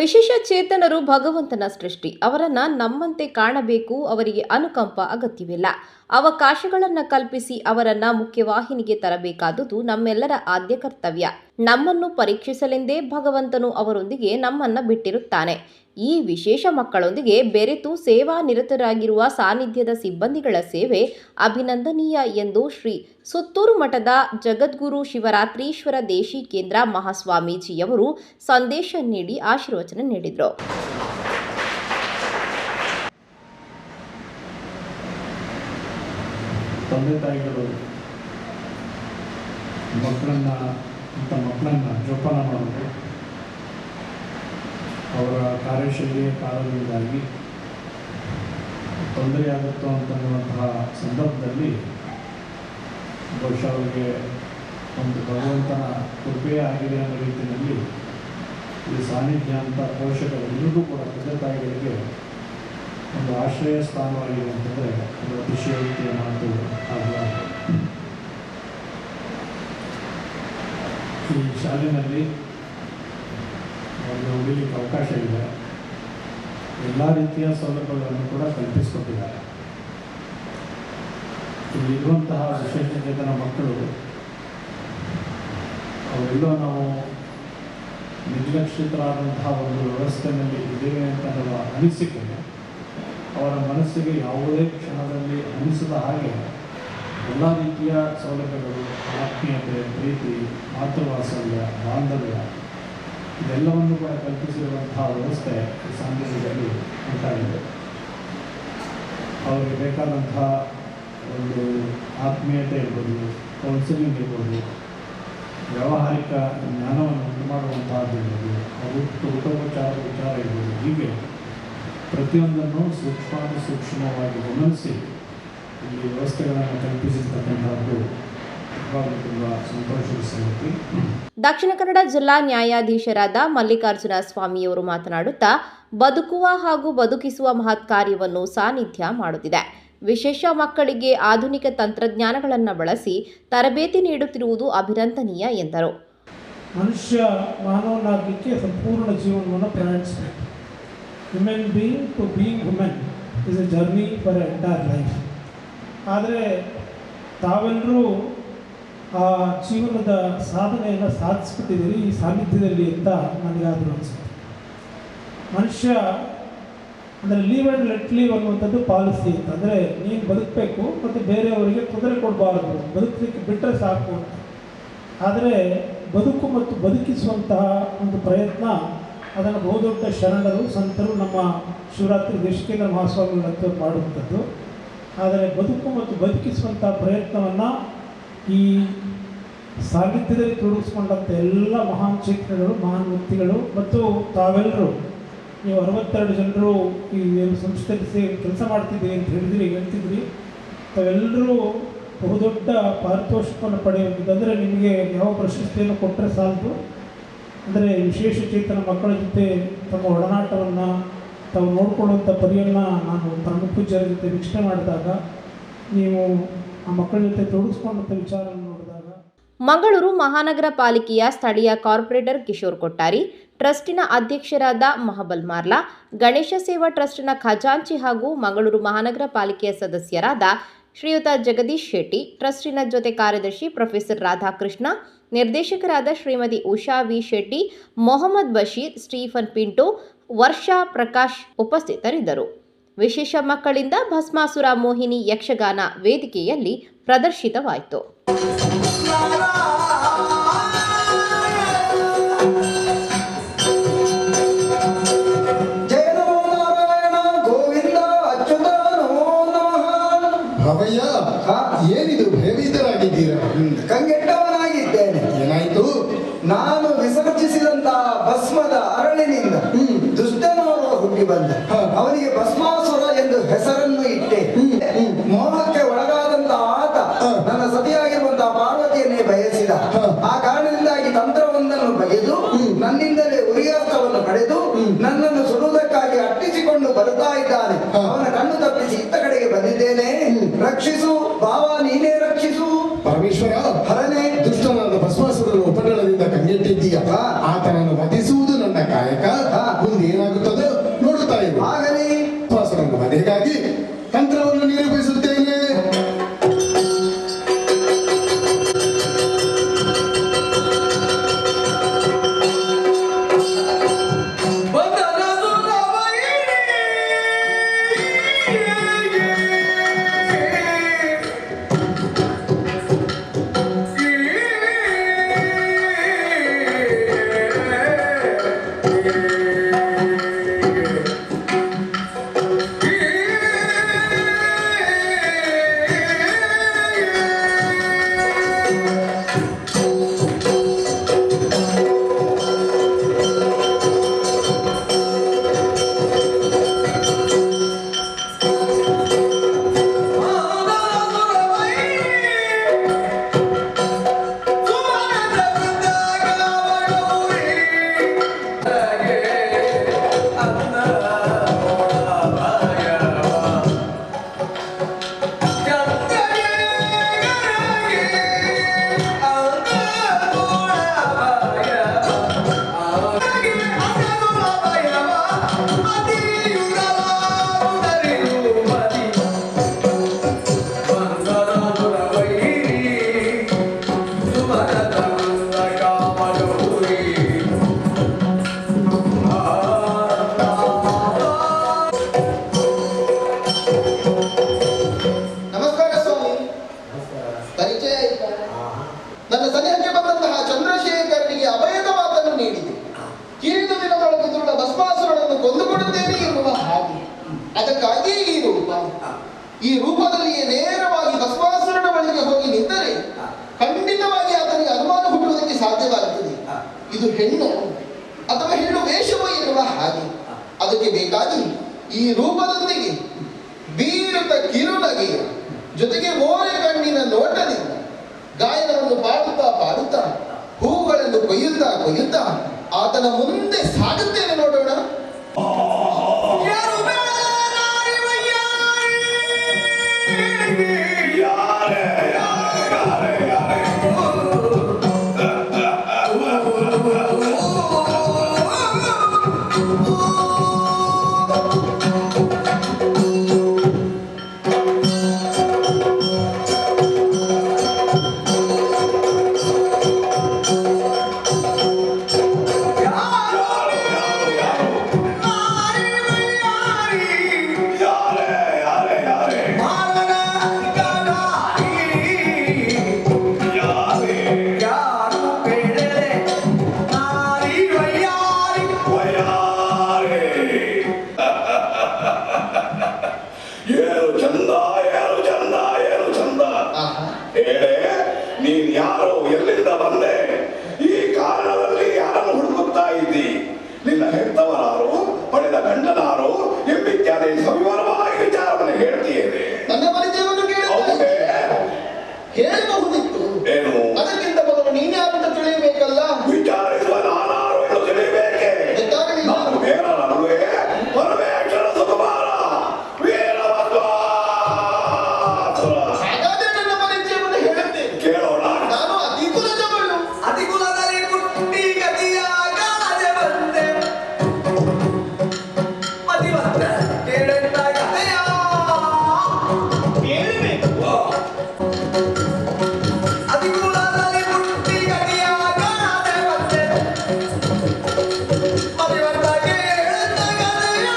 ವಿಶೇಷ ಚೇತನರು ಭಗವಂತನ ಸೃಷ್ಟಿ. ಅವರನ್ನು ನಮ್ಮಂತೆ ಕಾಣಬೇಕು. ಅವರಿಗೆ ಅನುಕಂಪ ಅಗತ್ಯವಿಲ್ಲ. ಅವಕಾಶಗಳನ್ನು ಕಲ್ಪಿಸಿ ಅವರನ್ನು ಮುಖ್ಯವಾಹಿನಿಗೆ ತರಬೇಕಾದುದು ನಮ್ಮೆಲ್ಲರ ಆದ್ಯ ಕರ್ತವ್ಯ. ನಮ್ಮನ್ನು ಪರೀಕ್ಷಿಸಲೆಂದೇ ಭಗವಂತನು ಅವರೊಂದಿಗೆ ನಮ್ಮನ್ನು ಬಿಟ್ಟಿರುತ್ತಾನೆ. ಈ ವಿಶೇಷ ಮಕ್ಕಳೊಂದಿಗೆ ಬೆರೆತು ಸೇವಾ ನಿರತರಾಗಿರುವ ಸಾನ್ನಿಧ್ಯದ ಸಿಬ್ಬಂದಿಗಳ ಸೇವೆ ಅಭಿನಂದನೀಯ ಎಂದು ಶ್ರೀ ಸುತ್ತೂರು ಮಠದ ಜಗದ್ಗುರು ಶಿವರಾತ್ರೀಶ್ವರ ದೇಶಿಕೇಂದ್ರ ಮಹಾಸ್ವಾಮೀಜಿಯವರು ಸಂದೇಶ ನೀಡಿ ಆಶೀರ್ವಚನ ನೀಡಿದರು. ತಂದೆ ತಾಯಿಗಳು ಮಕ್ಕಳನ್ನ ಜೋಪಾನ ಮಾಡೋದು ಅವರ ಕಾರ್ಯಶೈಲಿಯ ಕಾರಣದಿಂದಾಗಿ ತೊಂದರೆಯಾಗುತ್ತೋ ಅಂತನ್ನುವಂತಹ ಸಂದರ್ಭದಲ್ಲಿ ಬಹುಶಃ ಅವರಿಗೆ ಒಂದು ಭಗವಂತನ ಕೃಪೆಯೇ ಆಗಿದೆ ಅನ್ನೋ ರೀತಿಯಲ್ಲಿ ಈ ಸಾನ್ನಿಧ್ಯ ಅಂತ ಪೋಷಕರೆಲ್ಲರಿಗೂ ಕೂಡ ತಂದೆ ತಾಯಿಗಳಿಗೆ ಒಂದು ಆಶ್ರಯ ಸ್ಥಾನವಾಗಿದೆ ಅಂತಂದರೆ ಒಂದು ಅತಿಶಯೋಕ್ತಿಯ ಮಾತು ಆಗಲಾರದು. ಈ ಶಾಲೆಯಲ್ಲಿ ಅವರಿಗೆ ಉಳಿಲಿಕ್ಕೆ ಅವಕಾಶ ಇದೆ. ಎಲ್ಲ ರೀತಿಯ ಸೌಲಭ್ಯಗಳನ್ನು ಕೂಡ ಕಲ್ಪಿಸಿಕೊಟ್ಟಿದ್ದಾರೆ. ಇಲ್ಲಿರುವಂತಹ ವಿಶೇಷ ಚೇತನ ಮಕ್ಕಳು ಅವರೆಲ್ಲೋ ನಾವು ನಿರ್ಲಕ್ಷಿತರಾದಂತಹ ಒಂದು ವ್ಯವಸ್ಥೆಯಲ್ಲಿ ಇದ್ದೇವೆ ಅಂತ ಅನಿಸಿಕೆ ಅವರ ಮನಸ್ಸಿಗೆ ಯಾವುದೇ ಕ್ಷಣದಲ್ಲಿ ಅನಿಸದ ಹಾಗೆ ಎಲ್ಲ ರೀತಿಯ ಸೌಲಭ್ಯಗಳು, ಆತ್ಮೀಯತೆ, ಪ್ರೀತಿ, ಮಾತೃವಾತ್ಸಲ್ಯ, ಬಾಂಧವ್ಯ ಇದೆಲ್ಲವನ್ನು ಕೂಡ ಕಲ್ಪಿಸಿರುವಂತಹ ವ್ಯವಸ್ಥೆ ಸಾನ್ನಿಧ್ಯದಲ್ಲಿ ಉಂಟಾಗಿದೆ. ಅವರಿಗೆ ಬೇಕಾದಂತಹ ಒಂದು ಆತ್ಮೀಯತೆ ಇರ್ಬೋದು, ಕೌನ್ಸಿಲಿಂಗ್ ಇರ್ಬೋದು, ವ್ಯಾವಹಾರಿಕ ಜ್ಞಾನವನ್ನು ಉಂಟು ಮಾಡುವಂತಹದ್ದು ಇರ್ಬೋದು, ಊಟೋಪಚಾರ ವಿಚಾರ ಇರ್ಬೋದು, ಹೀಗೆ ಪ್ರತಿಯೊಂದನ್ನು ಸೂಕ್ಷ್ಮವಾಗಿ ಗಮನಿಸಿ ಇಲ್ಲಿ ವ್ಯವಸ್ಥೆಗಳನ್ನು ಕಲ್ಪಿಸಿರ್ತಕ್ಕಂಥದ್ದು ತುಂಬ ಸಂತೋಷದ ಸಂಗತಿ. ದಕ್ಷಿಣ ಕನ್ನಡ ಜಿಲ್ಲಾ ನ್ಯಾಯಾಧೀಶರಾದ ಮಲ್ಲಿಕಾರ್ಜುನ ಸ್ವಾಮಿಯವರು ಮಾತನಾಡುತ್ತಾ, ಬದುಕುವ ಹಾಗೂ ಬದುಕಿಸುವ ಮಹತ್ ಕಾರ್ಯವನ್ನು ಸಾನ್ನಿಧ್ಯ ಮಾಡುತ್ತಿದೆ. ವಿಶೇಷ ಮಕ್ಕಳಿಗೆ ಆಧುನಿಕ ತಂತ್ರಜ್ಞಾನಗಳನ್ನು ಬಳಸಿ ತರಬೇತಿ ನೀಡುತ್ತಿರುವುದು ಅಭಿನಂದನೀಯ ಎಂದರು. ಮನುಷ್ಯ ಮಾನವನಾಗಲಿಕ್ಕೆ ಸಂಪೂರ್ಣ ಜೀವನವನ್ನು ಪ್ರಯಾಣಿಸಬೇಕು. Human being to being human is a journey for entire life. ಆದರೆ ತಾವೆಲ್ಲರೂ ಆ ಜೀವನದ ಸಾಧನೆಯನ್ನು ಸಾಧಿಸ್ಬಿಟ್ಟಿದ್ದೀರಿ ಈ ಸಾನ್ನಿಧ್ಯದಲ್ಲಿ ಅಂತ ನನಗಾದರೂ ಅನಿಸುತ್ತೆ. ಮನುಷ್ಯ ಅಂದರೆ ಲೀವ್ ಆ್ಯಂಡ್ ಲೆಟ್ ಲೀವ್ ಅನ್ನುವಂಥದ್ದು ಪಾಲಿಸಿ ಅಂತ. ಅಂದರೆ ನೀನು ಬದುಕಬೇಕು ಮತ್ತು ಬೇರೆಯವರಿಗೆ ತೊಂದರೆ ಕೊಡಬಾರ್ದು, ಬದುಕಲಿಕ್ಕೆ ಬಿಟ್ಟರೆ ಸಾಕು ಅಂತ. ಆದರೆ ಬದುಕು ಮತ್ತು ಬದುಕಿಸುವಂತಹ ಒಂದು ಪ್ರಯತ್ನ ಅದನ್ನು ಬಹುದೊಡ್ಡ ಶರಣರು, ಸಂತರು, ನಮ್ಮ ಶಿವರಾತ್ರಿ ದೇಶಿಕೇಂದ್ರ ಮಹಾಸ್ವಾಮಿಗಳಂತೂ ಮಾಡುವಂಥದ್ದು. ಆದರೆ ಬದುಕು ಮತ್ತು ಬದುಕಿಸುವಂಥ ಪ್ರಯತ್ನವನ್ನು ಈ ಸಾನ್ನಿಧ್ಯದಲ್ಲಿ ತೊಡಗಿಸ್ಕೊಂಡಂಥ ಎಲ್ಲ ಮಹಾನ್ ಚೇತನಗಳು, ಮಹಾನ್ ವ್ಯಕ್ತಿಗಳು ಮತ್ತು ತಾವೆಲ್ಲರೂ, ನೀವು 62 ಜನರು ಈ ಸಂಸ್ಥೆಯಲ್ಲಿ ಕೆಲಸ ಮಾಡ್ತಿದ್ದೀರಿ ಅಂತ ಹೇಳ್ತಿದ್ರಿ. ತಾವೆಲ್ಲರೂ ಬಹುದೊಡ್ಡ ಪಾರಿತೋಷಿಕವನ್ನು ಪಡೆಯುವಂಥದ್ದು. ಅಂದರೆ ನಿಮಗೆ ಯಾವ ಪ್ರಶಸ್ತಿಯನ್ನು ಕೊಟ್ಟರೆ ಸಾಲದು. ಅಂದರೆ ವಿಶೇಷ ಚೇತನ ಮಕ್ಕಳ ಜೊತೆ ತಮ್ಮ ಒಡನಾಟವನ್ನು ತಾವು ನೋಡಿಕೊಳ್ಳುವಂಥ ಪರಿಯನ್ನು ನಾನು ತಮ್ಮ ಪೂಜ್ಯರ ಜೊತೆ ವೀಕ್ಷಣೆ ಮಾಡಿದಾಗ, ನೀವು ಆ ಮಕ್ಕಳ ಜೊತೆ ತೊಡಗಿಸ್ಕೊಂಡಂಥ ವಿಚಾರವನ್ನು ನೋಡಿದಾಗ, ಮಂಗಳೂರು ಮಹಾನಗರ ಪಾಲಿಕೆಯ ಸ್ಥಳೀಯ ಕಾರ್ಪೊರೇಟರ್ ಕಿಶೋರ್ ಕೊಟ್ಟಾರಿ, ಟ್ರಸ್ಟಿನ ಅಧ್ಯಕ್ಷರಾದ ಮಹಬಲ್ ಮಾರ್ಲಾ, ಗಣೇಶ ಸೇವಾ ಟ್ರಸ್ಟಿನ ಖಜಾಂಚಿ ಹಾಗೂ ಮಂಗಳೂರು ಮಹಾನಗರ ಪಾಲಿಕೆಯ ಸದಸ್ಯರಾದ ಶ್ರೀಯುತ ಜಗದೀಶ್ ಶೆಟ್ಟಿ, ಟ್ರಸ್ಟಿನ ಜೊತೆ ಕಾರ್ಯದರ್ಶಿ ಪ್ರೊಫೆಸರ್ ರಾಧಾಕೃಷ್ಣ, ನಿರ್ದೇಶಕರಾದ ಶ್ರೀಮತಿ ಉಷಾ ವಿ ಶೆಟ್ಟಿ, ಮೊಹಮ್ಮದ್ ಬಶೀರ್, ಸ್ಟೀಫನ್ ಪಿಂಟೋ, ವರ್ಷಾ ಪ್ರಕಾಶ್ ಉಪಸ್ಥಿತರಿದ್ದರು. ವಿಶೇಷ ಮಕ್ಕಳಿಂದ ಭಸ್ಮಾಸುರ ಮೋಹಿನಿ ಯಕ್ಷಗಾನ ವೇದಿಕೆಯಲ್ಲಿ ಪ್ರದರ್ಶಿತವಾಯಿತು. ಭವಯ್ಯ, ಏನಿದು ಭಯಭೀತರಾಗಿದ್ದೀರಾ? ಕಂಗೆಟ್ಟವನಾಗಿದ್ದೇನೆ. ಏನಾಯ್ತು? ನಾನು ವಿಸರ್ಜಿಸಿದಂತಹ ಭಸ್ಮದ ಅರಳಿನಿಂದ ದುಷ್ಟನವರು ಹುಟ್ಟಿ ಬಂದ. ಅವನಿಗೆ ಭಸ್ಮಾಸುರ ಎಂದು ಹೆಸರನ್ನು ಇಟ್ಟೆ. ಮೋಹಕ್ಕೆ ಒಳಗಾದಂತಹ ಆತ ನನ್ನ ಸತಿಯಾಗಿರುವಂತಹ ಪಾರ್ವತಿಯನ್ನೇ ಬಯಸಿದ. ಆ ಕಾರಣದಿಂದಾಗಿ ತಂತ್ರವೊಂದನ್ನು ಬಗೆದು ನನ್ನಿಂದಲೇ ಉರಿಯಾಸ್ತ್ರವನ್ನು ಪಡೆದು ನನ್ನನ್ನು ಸುಡುವುದಕ್ಕಾಗಿ ಅಟ್ಟಿಸಿಕೊಂಡು ಬರುತ್ತಾ ಇದ್ದಾನೆ. ಅವನ ಕಣ್ಣು ತಪ್ಪಿಸಿ ಇತ್ತ ಕಡೆಗೆ ಬಂದಿದ್ದೇನೆ. ರಕ್ಷಿಸು ಭಾವ, ನೀನೇ ರಕ್ಷಿಸು. ಪರಮೇಶ್ವರ, ಹರನೇ, ದುಷ್ಟನಾದ ಭಸ್ಮಾಸುರನ ಉಪಟಳದಿಂದ ಕಂಗೆಟ್ಟಿದ್ದೀಯ. ಆತನನ್ನು ವಧಿಸುವುದು ನನ್ನ ಕಾಯಕ. ಮುಂದೆ ಈ ರೂಪದಲ್ಲಿಯೇ ನೇರವಾಗಿ ಭಸ್ಮಾಸುರನ ಬಳಿಗೆ ಹೋಗಿ ನಿಂತರೆ ಖಂಡಿತವಾಗಿ ಆತನಿಗೆ ಅನುಮಾನ ಹುಟ್ಟುವುದಕ್ಕೆ ಸಾಧ್ಯವಾಗುತ್ತದೆ. ಇದು ಹೆಣ್ಣು ಅಥವಾ ಹೆಣ್ಣು ವೇಷವೋ ಎನ್ನುವ ಹಾಗೆ. ಅದಕ್ಕೆ ಬೇಕಾಗಿ ಈ ರೂಪದೊಂದಿಗೆ ಬೀರುತ ಕಿರುನಗೆಯ ಜೊತೆಗೆ ಓರೆ ಕಣ್ಣಿನ ನೋಟದಿಂದ ಗಾಯನವನ್ನು ಪಾಡುತ್ತಾ ಹೂಗಳನ್ನು ಕೊಯ್ಯುತ್ತಾ ಆತನ ಮುಂದೆ ಸಾಗುತ್ತೇನೆ. ನೋಡೋಣ. ನೀನ್ ಯಾರು, ಎಲ್ಲಿಂದ ಬಂದೆ, ಈ ಕಾರಣದಲ್ಲಿ ಯಾರನ್ನು ಹುಡುಕುತ್ತಾ ಇದ್ದಿ, ನಿನ್ನ ಹೆತ್ತವರಾರು, ಪಡೆದ ಗಂಡನಾರು ಎಂಬಿತ್ಯಾದಿ ಸವಿವರವಾಗಿ ವಿಚಾರವನ್ನು ಹೇಳ್ತೀಯೇನೆ. ನನ್ನ ಪರಿಚಯವನ್ನು ಕೇಳಿದೆ ಹೇಳಬಹುದಿತ್ತು. ಏನು? ಅದಕ್ಕಿಂತ ಮೊದಲು ನೀನ್ಯಾರಂತ ತಿಳಿಯಬೇಕಲ್ಲ. ವಿಚಾರಿಸುವ ನಾನಾರು ಎಂದು ತಿಳಿಯಬೇಕೆ? ನಾನು ಬೇರನಲ್ವೇ? ಪರಮೇಶ್ವರ ಸುಕುಮಾರ ವೀರಭದ್ರಾಸುರ. ಹಾಗಾದ್ರೆ ನನ್ನ ಪರಿಚಯವನ್ನು ಹೇಳುತ್ತೇನೆ, ಕೇಳೋಣ. ನಾನು ಅತಿಕುಲದವಳು. ಅತಿಕುಲದಲ್ಲಿ ಹುಟ್ಟಿ ಗತಿಯಾಗಾದೆ ಬಂದೆ ಮದಿವಂತ ಕೇಳುತ್ತ ಕಥೆಯ ಕೇಳಬೇಕು. ಅತಿಕುಲದಲ್ಲಿ ಹುಟ್ಟಿ ಗತಿಯಾಗಾದೆ ಬಂದೆ ಮದಿವಂತ ಕೇಳುತ್ತ ಕಥೆಯ.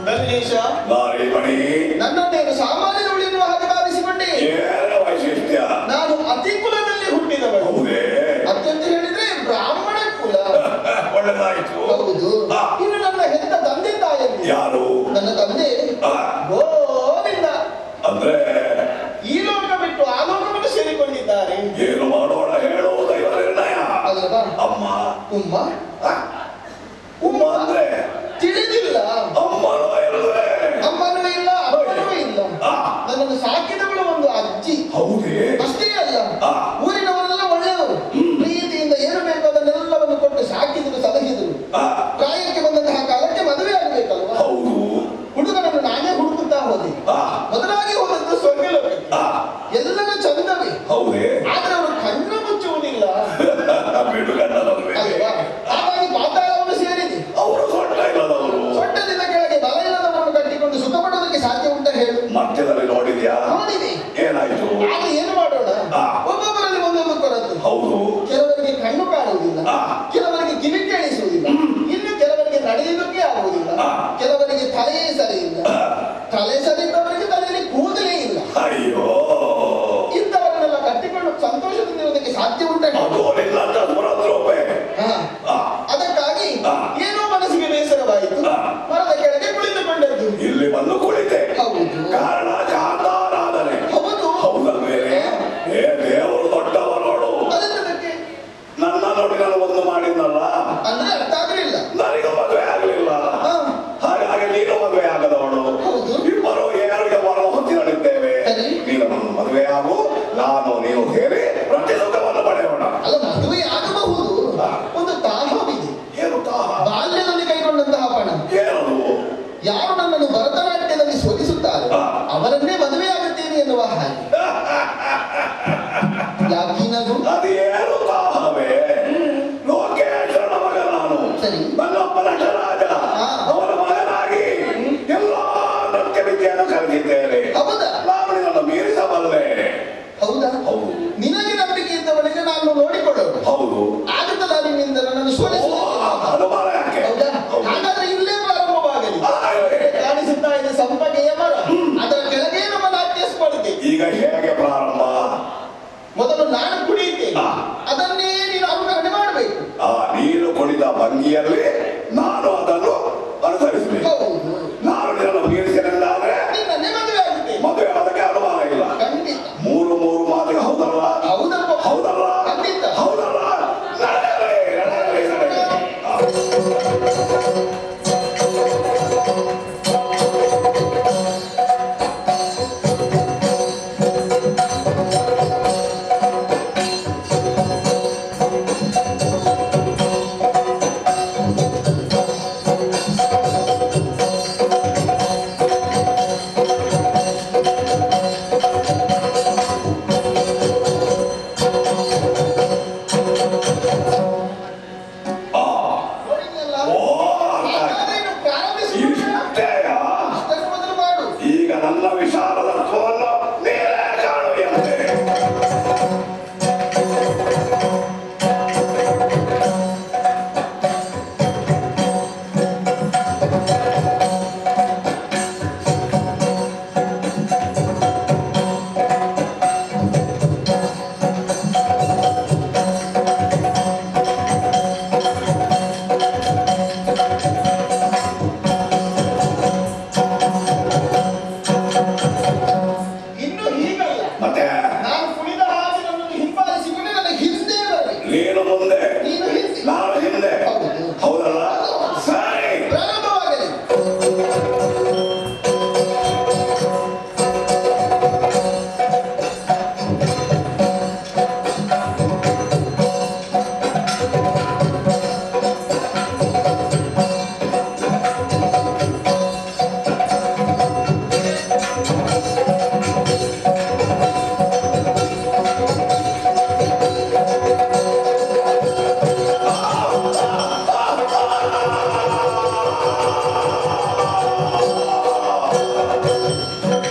ಗಣೇಶ, ನಾರಿಮಣಿ, ನನ್ನನ್ನೇನು ಸಾಮಾನ್ಯದವಳು ಎನ್ನುವ ಹಾಗೆ ಭಾವಿಸಿಕೊಂಡೆ. ಏನು ವೈಶಿಷ್ಟ್ಯ? ನಾನು ಅತಿಕುಲದಲ್ಲಿ ಹುಟ್ಟಿದವಳು. ಹೌದೇ? ಅತ್ಯಂತ ಹೇಳಿದ್ರೆ ಬ್ರಾಹ್ಮಣ ಕುಲ. ಒಳ್ಳೆದಾಯ್ತು. ಹೌದು. ಇನ್ನು ನನ್ನ ಹೆತ್ತ ತಂದೆ ತಾಯಿಯಲ್ಲಿ ಯಾರು? ನನ್ನ ತಂದೆ ಗೋವಿಂದ. ಅಂದ್ರೆ ಈ ಲೋಕ ಬಿಟ್ಟು ಆ ಲೋಕವನ್ನು ಸೇರಿಕೊಂಡಿದ್ದಾರೆ. ಏನು ಮಾಡೋಣ ಹೇಳು, ದೈವ ನಿರ್ಣಯ. ಅಲ್ವಾ? ಅಮ್ಮ. ಉಮ್ಮ ಉಮ್ಮ ಅಂದ್ರೆ ತಿಳಿದಿಲ್ಲ. ಅಮ್ಮನೋ ಇಲ್ಲವೇ? ಅಮ್ಮನೂ ಇಲ್ಲ, ಅಪ್ಪನೂ ಇಲ್ಲ. ನನ್ನನ್ನು ಸಾಕಿದವಳು ಒಂದು ಅಜ್ಜಿ. ಹೌದೇ? ಅಷ್ಟೇ ಅಲ್ಲ, ಊರಿನವರೆಲ್ಲ ಒಳ್ಳೆಯವರು. ಪ್ರೀತಿಯಿಂದ ಏನು ಬೇಕು ಅದನ್ನೆಲ್ಲವನ್ನು ಕೊಟ್ಟು ಸಾಕಿದ್ರು, ಸಲಹಿದರು. ಪ್ರಾಯಕ್ಕೆ ಬಂದಂತಹ ಕಾಲಕ್ಕೆ ಮದುವೆ ಆಗಬೇಕಲ್ವಾ? ಹೌದು. ಹುಡುಗನನ್ನು ನಾನೇ ಹುಡುಕುತ್ತಾ ಹೋದೆ. ಮೊದಲಾಗಿ ಹೋದದ್ದು ಸ್ವರ್ಗಲೋಕಕ್ಕೆ. ಎಲ್ಲವೂ ಚಂದವೇ. ಹೌದೇ? ಆದ್ರೆ ಅವರು ಕಣ್ಣು ಮುಚ್ಚುವುದಿಲ್ಲ ಬಿಡುಗಣ್ಣನಲ್ವೇ? ಅಲ್ವಾ? ಹಾಗಾಗಿ ಪಾತಾಳವನ್ನು ಸೇರಿದೆ. ಅವರು ಸೊಟ್ಟ ಇಲ್ಲದವರು. ಸೊಟ್ಟದಿಂದ ಕೆಳಗೆ ಬಲ ಇಲ್ಲದವರನ್ನು ಕಟ್ಟಿಕೊಂಡು ಸುಖ ಪಡುವುದಕ್ಕೆ ಸಾಧ್ಯ ಉಂಟ ಹೇಳು? ಮಧ್ಯದಲ್ಲಿ ನೋಡಿದ್ಯಾ? ನೋಡಿದೆ. ಏನಾಯ್ತು? ಆಗ ಏನು ಮಾಡೋಣ? ಒಬ್ಬೊಬ್ಬರಲ್ಲಿ ಒಂದೊಂದು ಕೊರತೆ. ಹೌದು. ಕೆಲವರಿಗೆ ಕಣ್ಣು ಕಾಣುವುದಿಲ್ಲ, ಕೆಲವರಿಗೆ ಕಿವಿ ಕೇಳಿಸುವುದಿಲ್ಲ, ಇನ್ನು ಕೆಲವರಿಗೆ ನಡೆಯುವುದಕ್ಕೆ ಆಗುವುದಿಲ್ಲ, ಕೆಲವರಿಗೆ ತಲೆಯೇ ಸರಿ ಇಲ್ಲ, ತಲೆ ಸರಿ ಇದ್ದವರಿಗೆ ತಲೆಯಲ್ಲಿ ಕೂದಲೇ ಇಲ್ಲ. ಅಯ್ಯೋ, ಇಂಥವರನ್ನೆಲ್ಲ ಕಟ್ಟಿಕೊಂಡು ಸಂತೋಷದಿಂದ ಇರುವುದಕ್ಕೆ ಸಾಧ್ಯ ಉಂಟ? ಅದು ನಿನ್ನಂತ ಸುರದ್ರೋಪೆ. ಅದಕ್ಕಾಗಿ ಏನೋ ಮನಸ್ಸಿಗೆ ಬೇಸರವಾಯಿತು. ಮರದ ಕೆಳಗೆ ಕುಳಿತುಕೊಂಡದ್ದು. ಇಲ್ಲಿ ಬಂದು ಕುಳಿತೆ. ಹೌದು. ಕಾರಣ ಜಾತಾರಾಧನೆ. ಹೌದು. ಹೌದಲ್ವೇನೆ? ಏ ದೇವರು ದೊಡ್ಡವನೋಡು. ಅದಕ್ಕೆ ನನ್ನ ನೋಡಿ ನಾನು ಒಂದು ಮಾಡಿದ್ನಲ್ಲ, ಅಂದ್ರೆ ಅರ್ಥ ಆಗಲಿಲ್ಲ. ನನಗೂ ಮದುವೆ ಆಗಲಿಲ್ಲ, ಹಾಗಾಗಿ ನೀನು ಮದುವೆ ಆಗದವಳು. ಹೌದು. ಇಬ್ಬರು ಏರಿಗೆ ಮರಣ ಹೊತ್ತಿ ನಡೆಯುತ್ತೇವೆ. ನೀನು ಮದುವೆ ಆಗು, ನಾನು ನೀನು ಸೇರಿ ಪ್ರತಿ ಸುಖವನ್ನು ಪಡೆಯೋಣ. ಅಲ್ಲ, ಮದುವೆ ಆಗಬಹುದು. ಒಂದು ತಾಹವಿದೆ. ಏನು ತಾಹ? ಬಾಲ್ಯದಲ್ಲಿ ಕೈಗೊಂಡಂತಹ ಪಣ. ಏನದು? ಯಾರು ನನ್ನನ್ನು ಭರತನಾಟ್ಯದಲ್ಲಿ ಸೋಲಿಸುತ್ತಾರೆ ಅವರನ್ನೇ ಮದುವೆ ಆಗುತ್ತೇನೆ ಎನ್ನುವ ಹಾಗೆ. ಯಾಕೀನದು? ಅದೇನು ತಾಹವೇ? ಲೋಕೇಶ್ವರನ ಮಗ ನಾನು. ಸರಿ. ನನ್ನಪ್ಪ ನಟರಾಜ, ಅವರ ಮಗನಾಗಿ ಎಲ್ಲ ನೃತ್ಯ ವಿದ್ಯೆಯನ್ನು ಕಲಿತಿದ್ದೇನೆ. ಹೌದಾ? ನಾನು ನಿನ್ನನ್ನು ಮೀರಿಸಬಲ್ಲೆ. ಹೌದಾ? ಹೌದು. ನಿನಗೆ ನಂಬಿಕೆ ಇದ್ದವನಿಗೆ ನಾನು ನೋಡಿಕೊಳ್ಳೋಣ. ಹೌದು. ಆಗುತ್ತದ ನಿನ್ನಿಂದ ನನ್ನನ್ನು ಸೋಲಿಸುವ? ಅನುಮಾನ ಯಾಕೆ? ಹೌದಾ? ಹಾಗಾದ್ರೆ ಇಲ್ಲೇ ಪ್ರಾರಂಭವಾಗಲಿ. ಕಾಣಿಸುತ್ತಾ ಇದೆ ಸಂಪಗೆಯ ಮರ, ಅದರ ಕೆಳಗೆ ನಮ್ಮ ನಾಟ್ಯ ಸ್ಪರ್ಧೆ. ಈಗ ಹೇಗೆ ಪ್ರಾರಂಭ? ಮೊದಲು ನಾನು ಕುಡಿಯುತ್ತೇನೆ, ಅದನ್ನೇ ನೀನು ಅನುಕರಣೆ ಮಾಡಬೇಕು. ನೀನು ಕುಡಿದ ಭಂಗಿ ಭಂಗಿಯಲ್ಲಿ ನಾನು ಅದನ್ನು ಅನುಸರಿಸಬೇಕು. ಹೌದು, ನಾನು ನಿನ್ನನ್ನು ಮೀರಿಸಿದಂದಾದ್ರೆ ನಿನ್ನನ್ನೇ ಮದುವೆ ಆಗುತ್ತೆ. ಮದುವೆ ಅದಕ್ಕೆ ಅನುಮಾನ ಇಲ್ಲ. ಖಂಡಿತ. ಮೂರು ಮಾತಿಗೆ ಹೌದಲ್ಲ? ಹೌದಪ್ಪ. ಹೌದಲ್ಲ? ಖಂಡಿತ. ಹೌದಲ್ಲ? ನಡೆಯಲಿ. ನೋಡಿದ್ನಲ್ಲ? ಓ, ಹಾಗಾದ್ರೆ ಇನ್ನು ಪ್ರಾರಂಭಿಸೋಣ. ಇಷ್ಟೇಯ? ಅಷ್ಟಕ್ಕೆ ಮೊದಲು ಮಾಡು. ಈಗ ನನ್ನ ವಿಶಾಲತ್ವವನ್ನು ನೀನೇ ಕಾಣುವಂತೆ. ಇನ್ನು ಹೀಗಲ್ಲ. ಮತ್ತೆ ನಾನು ಕುಣಿದ ಹಾಗೆ ನನ್ನನ್ನು ಹಿಂಬಾಲಿಸಿಕೊಂಡು ನನ್ನ ಹಿಂದೆ ಬರಬೇಕು. ನೀನು ಮುಂದೆ, ನೀನು ಹಿಂದೆ. ನಾನು ಹಿಂದೆ. ಹೌದು. ಹೌದಲ್ಲ? ಸರಿ. ಪ್ರಾರಂಭವಾಗಲಿ.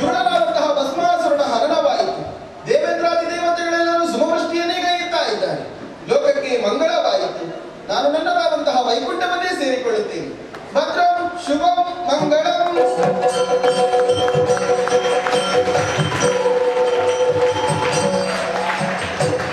ದೃಢನಾದಂತಹ ಭಸ್ಮಾಸುರನ ಹರಣವಾಯಿತು. ದೇವೇಂದ್ರಾದಿ ದೇವತೆಗಳೆಲ್ಲರೂ ಸುಮವೃಷ್ಟಿಯನ್ನೇ ಗೈಯುತ್ತಾ ಇದ್ದಾರೆ. ಲೋಕಕ್ಕೆ ಮಂಗಳವಾಯಿತು. ನಾನು ನನ್ನದಾದಂತಹ ವೈಕುಂಠವನ್ನೇ ಸೇರಿಕೊಳ್ಳುತ್ತೇನೆ. ಭದ್ರಂ ಶುಭಂ ಮಂಗಳಂ.